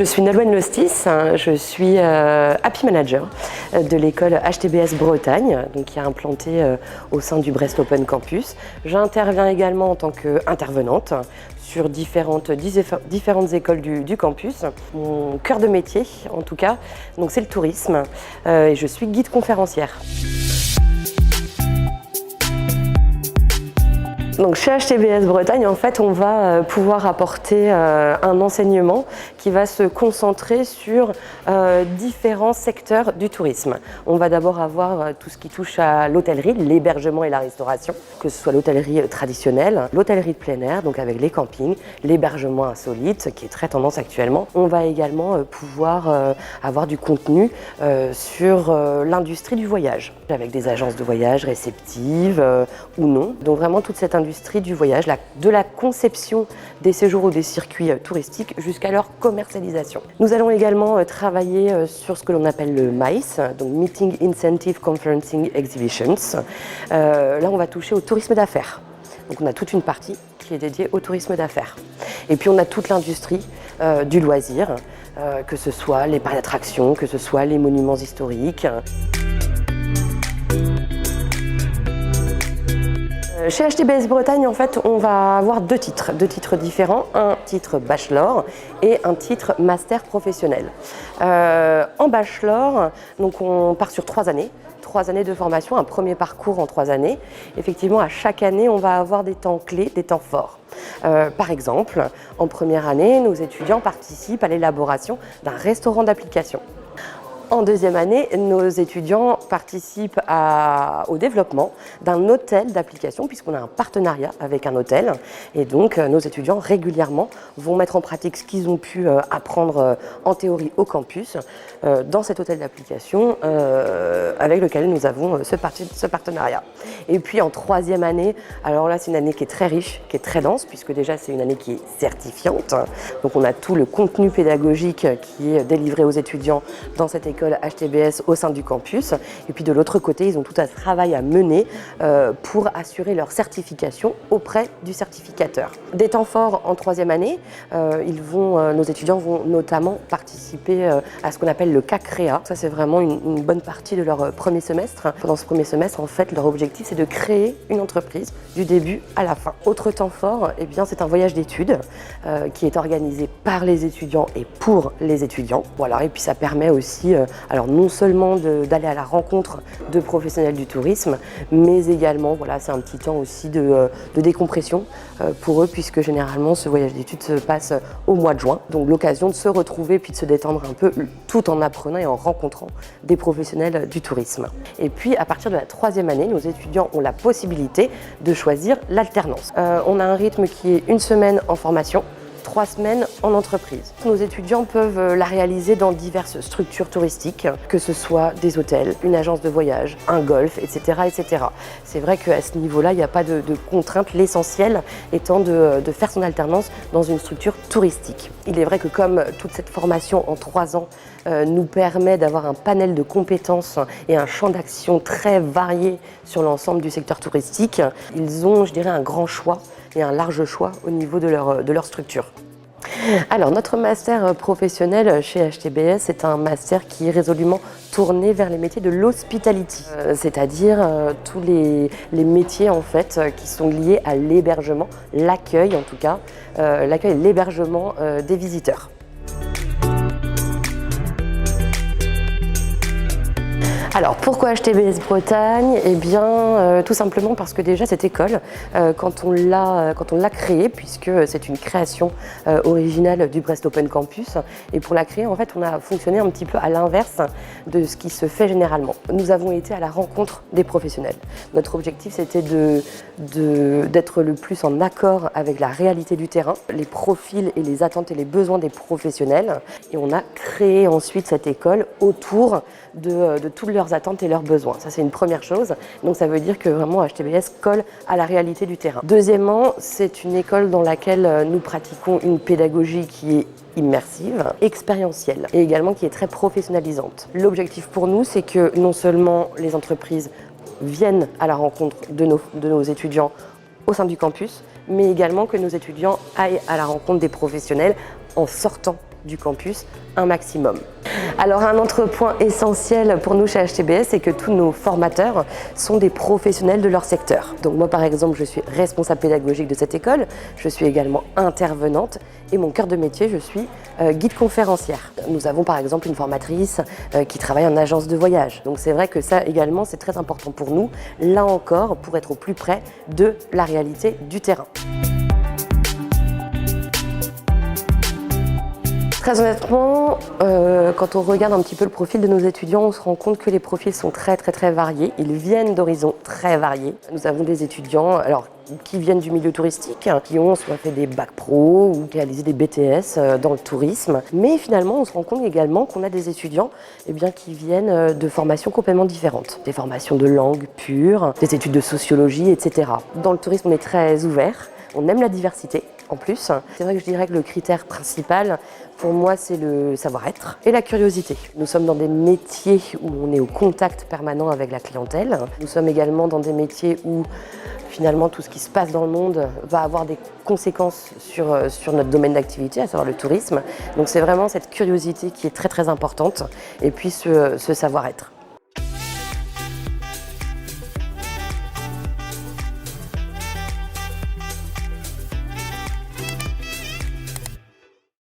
Je suis Nolwenn Lostis, je suis Happy Manager de l'école HTBS Bretagne, donc qui est implantée au sein du Brest Open Campus. J'interviens également en tant qu'intervenante sur différentes écoles du campus. Mon cœur de métier, en tout cas, c'est le tourisme et je suis guide conférencière. Donc chez HTBS Bretagne, en fait, on va pouvoir apporter un enseignement qui va se concentrer sur différents secteurs du tourisme. On va d'abord avoir tout ce qui touche à l'hôtellerie, l'hébergement et la restauration, que ce soit l'hôtellerie traditionnelle, l'hôtellerie de plein air, donc avec les campings, l'hébergement insolite, qui est très tendance actuellement. On va également pouvoir avoir du contenu sur l'industrie du voyage, avec des agences de voyage réceptives ou non. Donc vraiment toute cette industrie du voyage, de la conception des séjours ou des circuits touristiques jusqu'à leur commercialisation. Nous allons également travailler sur ce que l'on appelle le MICE, donc Meeting Incentive Conferencing Exhibitions. Là, on va toucher au tourisme d'affaires. Donc on a toute une partie qui est dédiée au tourisme d'affaires. Et puis on a toute l'industrie du loisir, que ce soit les parcs d'attractions, que ce soit les monuments historiques. Chez HTBS Bretagne, en fait, on va avoir deux titres différents, un titre bachelor et un titre master professionnel. En bachelor, donc on part sur 3 années. 3 années de formation, un premier parcours en 3 années. Effectivement, à chaque année, on va avoir des temps clés, des temps forts. Par exemple, en première année, nos étudiants participent à l'élaboration d'un restaurant d'application. En deuxième année, nos étudiants participent au développement d'un hôtel d'application puisqu'on a un partenariat avec un hôtel et donc nos étudiants régulièrement vont mettre en pratique ce qu'ils ont pu apprendre en théorie au campus dans cet hôtel d'application avec lequel nous avons ce partenariat. Et puis en troisième année, alors là c'est une année qui est très riche, qui est très dense puisque déjà c'est une année qui est certifiante. Donc on a tout le contenu pédagogique qui est délivré aux étudiants dans cette école HTBS au sein du campus. Et puis de l'autre côté, ils ont tout un travail à mener pour assurer leur certification auprès du certificateur. Des temps forts en troisième année, nos étudiants vont notamment participer à ce qu'on appelle le CACREA. Ça, c'est vraiment une bonne partie de leur premier semestre. Pendant ce premier semestre, en fait, leur objectif, c'est de créer une entreprise du début à la fin. Autre temps fort, eh bien, c'est un voyage d'études qui est organisé par les étudiants et pour les étudiants. Voilà, et puis ça permet aussi alors non seulement d'aller à la rencontre de professionnels du tourisme, mais également, voilà, c'est un petit temps aussi de décompression pour eux, puisque généralement ce voyage d'études se passe au mois de juin. Donc l'occasion de se retrouver puis de se détendre un peu, tout en apprenant et en rencontrant des professionnels du tourisme. Et puis à partir de la 3e année, nos étudiants ont la possibilité de choisir l'alternance. On a un rythme qui est 1 semaine en formation, 3 semaines en entreprise. Nos étudiants peuvent la réaliser dans diverses structures touristiques, que ce soit des hôtels, une agence de voyage, un golf, etc. etc. C'est vrai qu'à ce niveau-là, il n'y a pas de contrainte, l'essentiel étant de faire son alternance dans une structure touristique. Il est vrai que comme toute cette formation en 3 ans nous permet d'avoir un panel de compétences et un champ d'action très varié sur l'ensemble du secteur touristique, ils ont, je dirais, un grand choix et un large choix au niveau de leur structure. Alors, notre master professionnel chez HTBS, c'est un master qui est résolument tourné vers les métiers de l'hospitality, c'est-à-dire tous les métiers en fait qui sont liés à l'hébergement, l'accueil en tout cas, l'accueil et l'hébergement des visiteurs. Alors pourquoi HTBS Bretagne? Eh bien tout simplement parce que déjà cette école, quand on l'a créée, puisque c'est une création originale du Brest Open Campus, et pour la créer en fait on a fonctionné un petit peu à l'inverse de ce qui se fait généralement. Nous avons été à la rencontre des professionnels. Notre objectif c'était d'être le plus en accord avec la réalité du terrain, les profils et les attentes et les besoins des professionnels, et on a créé ensuite cette école autour de toutes leurs attentes et leurs besoins. Ça, c'est une première chose. Donc, ça veut dire que vraiment HTBS colle à la réalité du terrain. Deuxièmement, c'est une école dans laquelle nous pratiquons une pédagogie qui est immersive, expérientielle et également qui est très professionnalisante. L'objectif pour nous, c'est que non seulement les entreprises viennent à la rencontre de nos étudiants au sein du campus, mais également que nos étudiants aillent à la rencontre des professionnels en sortant du campus un maximum. Alors un autre point essentiel pour nous chez HTBS, c'est que tous nos formateurs sont des professionnels de leur secteur. Donc moi par exemple, je suis responsable pédagogique de cette école, je suis également intervenante et mon cœur de métier, je suis guide conférencière. Nous avons par exemple une formatrice qui travaille en agence de voyage. Donc c'est vrai que ça également, c'est très important pour nous, là encore, pour être au plus près de la réalité du terrain. Très honnêtement, quand on regarde un petit peu le profil de nos étudiants, on se rend compte que les profils sont très variés. Ils viennent d'horizons très variés. Nous avons des étudiants qui viennent du milieu touristique, qui ont soit fait des bacs pro ou réalisé des BTS dans le tourisme. Mais finalement, on se rend compte également qu'on a des étudiants qui viennent de formations complètement différentes. Des formations de langue pure, des études de sociologie, etc. Dans le tourisme, on est très ouvert. On aime la diversité en plus. C'est vrai que je dirais que le critère principal pour moi, c'est le savoir-être et la curiosité. Nous sommes dans des métiers où on est au contact permanent avec la clientèle. Nous sommes également dans des métiers où finalement tout ce qui se passe dans le monde va avoir des conséquences sur notre domaine d'activité, à savoir le tourisme. Donc c'est vraiment cette curiosité qui est très importante et puis ce savoir-être.